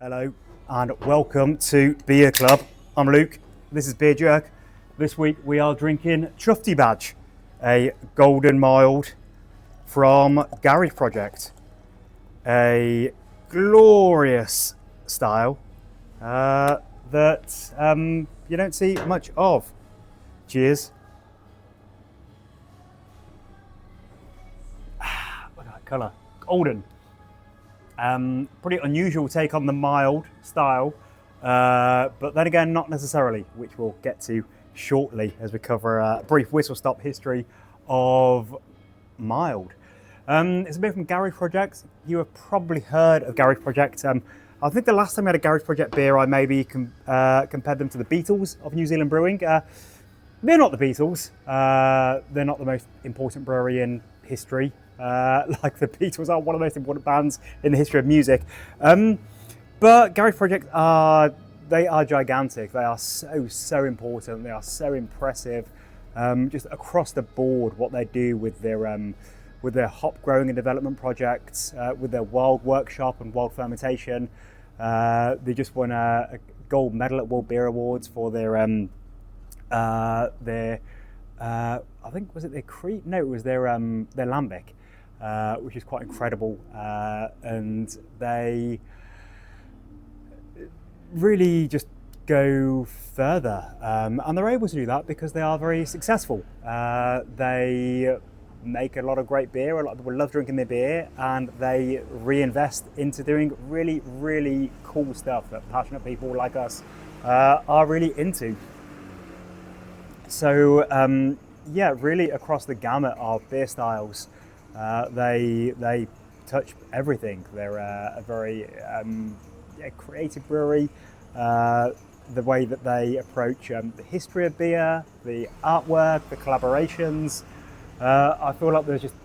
Hello and welcome to Beer Club. I'm Luke, this is Beer Jerk. This week we are drinking Chufty Badge, a golden mild from Garage Project. A glorious style that you don't see much of. Cheers. Look at that colour, golden. Pretty unusual take on the mild style, but then again, not necessarily, which we'll get to shortly as we cover a brief whistle-stop history of mild. It's a beer from Garage Project. You have probably heard of Garage Project. I think the last time we had a Garage Project beer, I maybe compared them to the Beatles of New Zealand brewing. They're not the Beatles. They're not the most important brewery in history. Like the Beatles are one of the most important bands in the history of music. But Garage Project are gigantic. They are so important. They are so impressive. Just across the board, what they do with their hop growing and development projects, with their wild workshop and wild fermentation. They just won a gold medal at World Beer Awards for their I think was it their Crete? No, it was their lambic. Which is quite incredible, and they really just go further, and they're able to do that because they are very successful. They make a lot of great beer. A lot of people love drinking their beer, and they reinvest into doing really cool stuff that passionate people like us are really into. So yeah, really across the gamut of beer styles. They touch everything. They're a very creative brewery. The way that they approach the history of beer, the artwork, the collaborations. I feel like there's just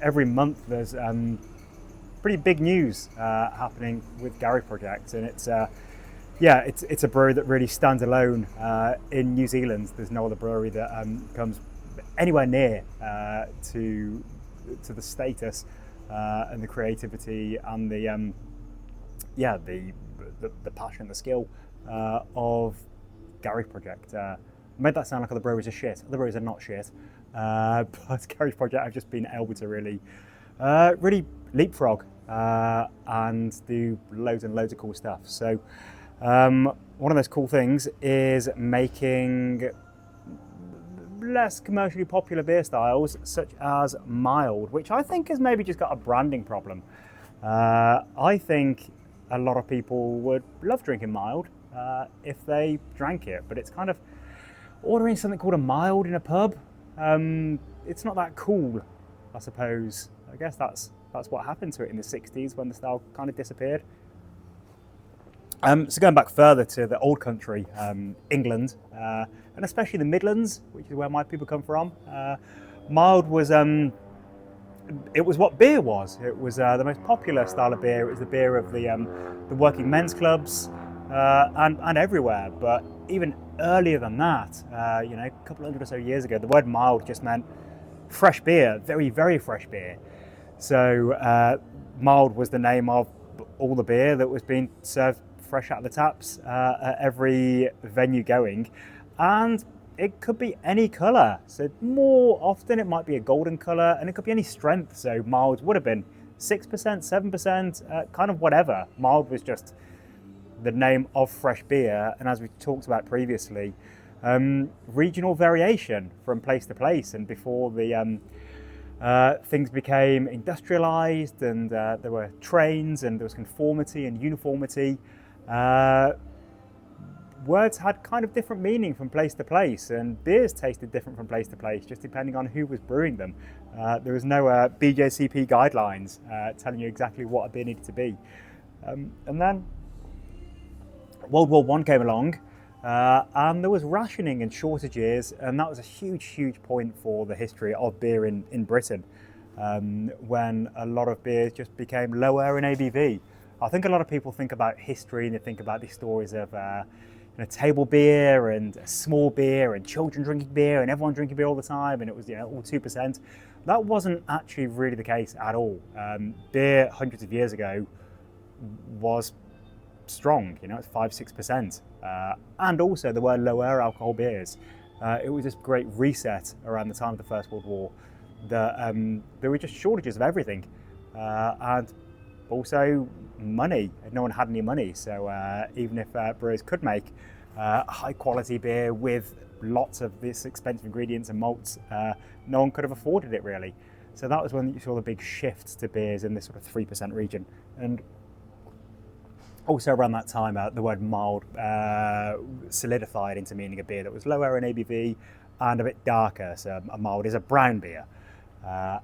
every month there's pretty big news happening with Garage Project, and it's a brewery that really stands alone in New Zealand. There's no other brewery that comes anywhere near to the status and the creativity and the passion, the skill of Garage Project. I made that sound like other breweries are shit. Other breweries are not shit, but Garage Project have just been able to really leapfrog and do loads and loads of cool stuff. So one of those cool things is making less commercially popular beer styles such as mild, which I think has maybe just got a branding problem. I think a lot of people would love drinking mild if they drank it, but it's kind of ordering something called a mild in a pub. It's not that cool, I suppose. I guess that's what happened to it in the 60s when the style kind of disappeared. So going back further to the old country, England, and especially the Midlands, which is where my people come from, mild was it was what beer was. It was the most popular style of beer. It was the beer of the working men's clubs and everywhere. But even earlier than that, a couple hundred or so years ago, the word mild just meant fresh beer, very fresh beer. So mild was the name of all the beer that was being served fresh out of the taps at every venue going, and it could be any colour. So more often it might be a golden colour, and it could be any strength. So mild would have been 6%, 7%, kind of whatever. Mild was just the name of fresh beer, and as we talked about previously, regional variation from place to place. And before the things became industrialised, and there were trains, and there was conformity and uniformity. Words had kind of different meaning from place to place, and beers tasted different from place to place, just depending on who was brewing them. There was no BJCP guidelines telling you exactly what a beer needed to be. And then World War I came along, and there was rationing and shortages, and that was a huge point for the history of beer in Britain, when a lot of beers just became lower in ABV. I think a lot of people think about history and they think about these stories of table beer and small beer and children drinking beer and everyone drinking beer all the time, and it was all 2%. That wasn't actually really the case at all. Beer hundreds of years ago was strong, you know, it's 5-6%. And also there were lower alcohol beers. It was this great reset around the time of the First World War that there were just shortages of everything. And also money. No one had any money, so even if brewers could make high quality beer with lots of this expensive ingredients and malts, no one could have afforded it really. So that was when you saw the big shift to beers in this sort of 3% region. And also around that time, the word mild solidified into meaning a beer that was lower in ABV and a bit darker. So a mild is a brown beer,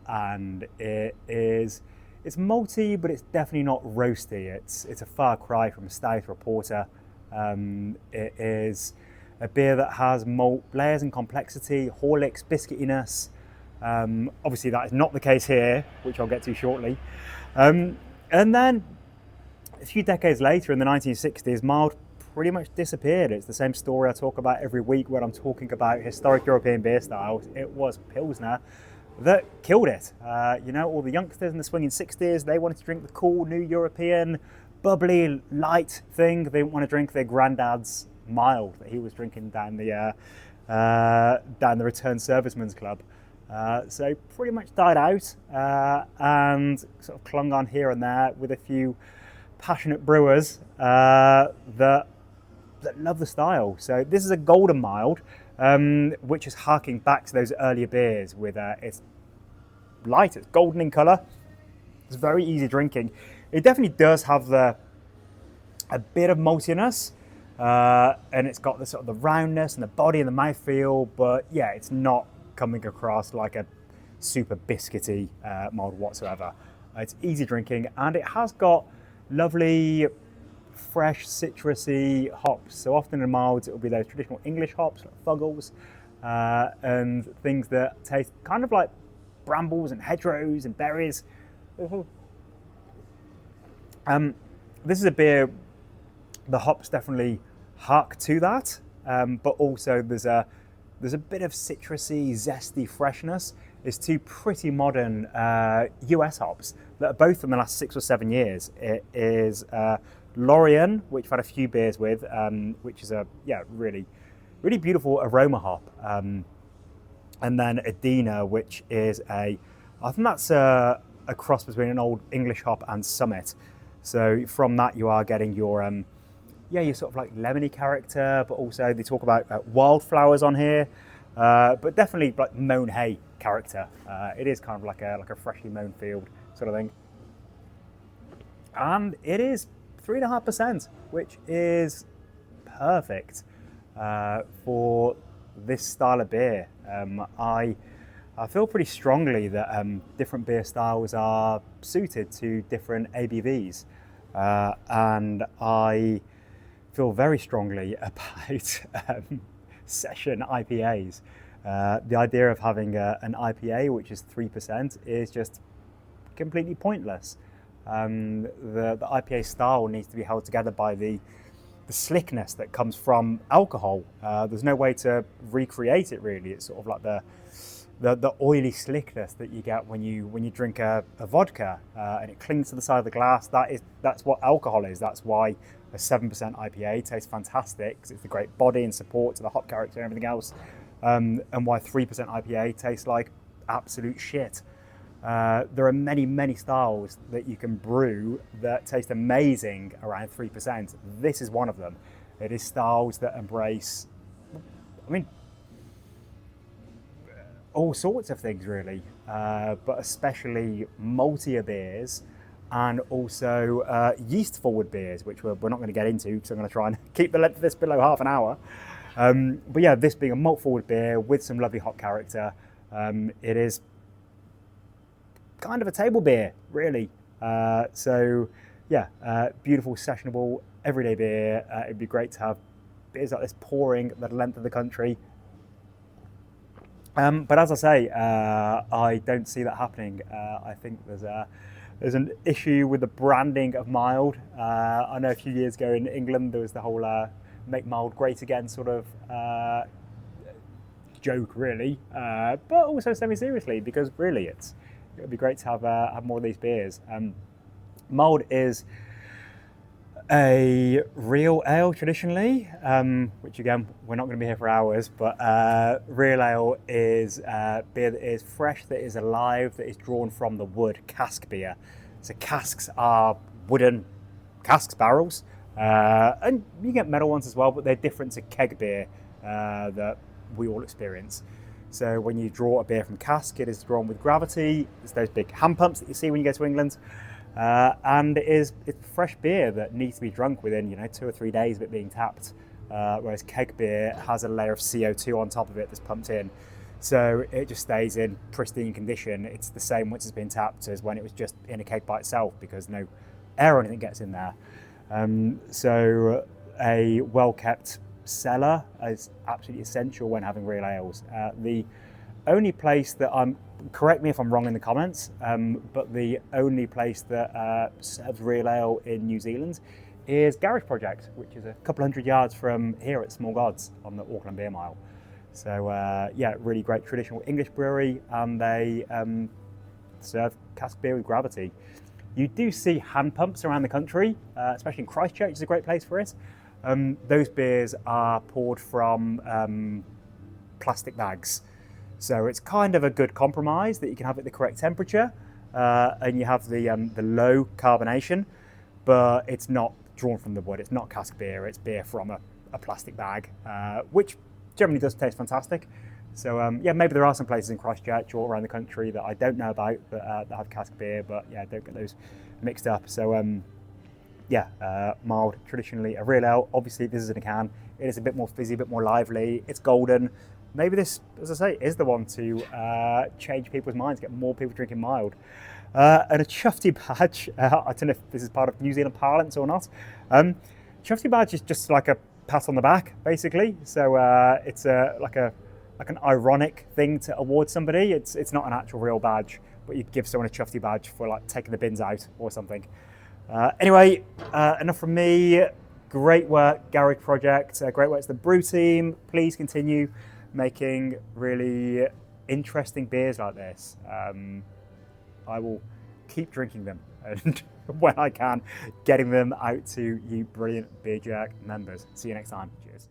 and it's malty, but it's definitely not roasty. It's a far cry from a stout or a porter. It is a beer that has malt layers and complexity, Horlicks, biscuitiness. Obviously that is not the case here, which I'll get to shortly. And then a few decades later, in the 1960s, mild pretty much disappeared. It's the same story I talk about every week when I'm talking about historic European beer styles. It was Pilsner that killed it. You know, all the youngsters in the swinging 60s, they wanted to drink the cool, new European, bubbly, light thing. They didn't want to drink their granddad's mild that he was drinking down the Returned Servicemen's Club. So pretty much died out and sort of clung on here and there with a few passionate brewers that love the style. So this is a golden mild, which is harking back to those earlier beers with it's light, it's golden in colour, it's very easy drinking. It definitely does have a bit of maltiness, and it's got the sort of the roundness and the body and the mouthfeel, but yeah, it's not coming across like a super biscuity mild whatsoever. It's easy drinking, and it has got lovely fresh citrusy hops. So often in milds it will be those traditional English hops like Fuggles, and things that taste kind of like brambles and hedgerows and berries. This is a beer, the hops definitely hark to that, but also there's a bit of citrusy, zesty freshness. It's two pretty modern US hops that are both from the last 6 or 7 years. It is Lorien, which I've had a few beers with, which is a really beautiful aroma hop. And then Adina, which is I think that's a cross between an old English hop and Summit. So from that you are getting your your sort of like lemony character, but also they talk about wildflowers on here, but definitely like mown hay character. It is kind of like a freshly mown field sort of thing. And it is 3.5%, which is perfect for this style of beer. I feel pretty strongly that different beer styles are suited to different ABVs, and I feel very strongly about session IPAs. The idea of having an IPA which is 3% is just completely pointless. The IPA style needs to be held together by the slickness that comes from alcohol. There's no way to recreate it really. It's sort of like the oily slickness that you get when you drink a vodka, and it clings to the side of the glass. That's what alcohol is. That's why a 7% IPA tastes fantastic, because it's the great body and support to the hop character and everything else, and why 3% IPA tastes like absolute shit. There are many styles that you can brew that taste amazing around 3%. This is one of them. It is styles that embrace, all sorts of things really, but especially maltier beers, and also yeast forward beers, which we're not going to get into because I'm going to try and keep the length of this below half an hour. But yeah, this being a malt forward beer with some lovely hop character, it is kind of a table beer really. So yeah, beautiful, sessionable, everyday beer. It'd be great to have beers like this pouring the length of the country. But as I say, I don't see that happening. I think there's an issue with the branding of mild. I know a few years ago in England there was the whole make mild great again sort of joke really, but also semi-seriously, because really it would be great to have more of these beers. Mild is A real ale traditionally, which again, we're not going to be here for hours, but real ale is beer that is fresh, that is alive, that is drawn from the wood, cask beer. So casks are wooden casks, barrels, and you get metal ones as well, but they're different to keg beer that we all experience. So when you draw a beer from cask, it is drawn with gravity. It's those big hand pumps that you see when you go to England. And it's fresh beer that needs to be drunk within 2 or 3 days of it being tapped, whereas keg beer has a layer of CO2 on top of it that's pumped in, so it just stays in pristine condition. It's the same once it's been tapped as when it was just in a keg by itself, because no air or anything gets in there. So a well-kept cellar is absolutely essential when having real ales. The only place that correct me if I'm wrong in the comments, but the only place that serves real ale in New Zealand is Garage Project, which is a couple hundred yards from here at Small Gods on the Auckland Beer Mile. So yeah, really great traditional English brewery, and they serve cask beer with gravity. You do see hand pumps around the country, especially in Christchurch is a great place for it. Those beers are poured from plastic bags. So it's kind of a good compromise that you can have at the correct temperature, and you have the low carbonation, but it's not drawn from the wood. It's not cask beer. It's beer from a plastic bag, which generally does taste fantastic. So yeah, maybe there are some places in Christchurch or around the country that I don't know about that have cask beer, but yeah, don't get those mixed up. So yeah, mild, traditionally a real ale. Obviously, this is in a can. It is a bit more fizzy, a bit more lively. It's golden. Maybe this, as I say, is the one to change people's minds, get more people drinking mild. And a Chufty badge, I don't know if this is part of New Zealand parlance or not. Chufty badge is just like a pat on the back, basically. So it's like an ironic thing to award somebody. It's not an actual real badge, but you'd give someone a Chufty badge for like taking the bins out or something. Anyway, enough from me. Great work, Garage Project. Great work to the brew team. Please continue making really interesting beers like this. I will keep drinking them, and when I can, getting them out to you brilliant Beer Jerk members. See you next time. Cheers.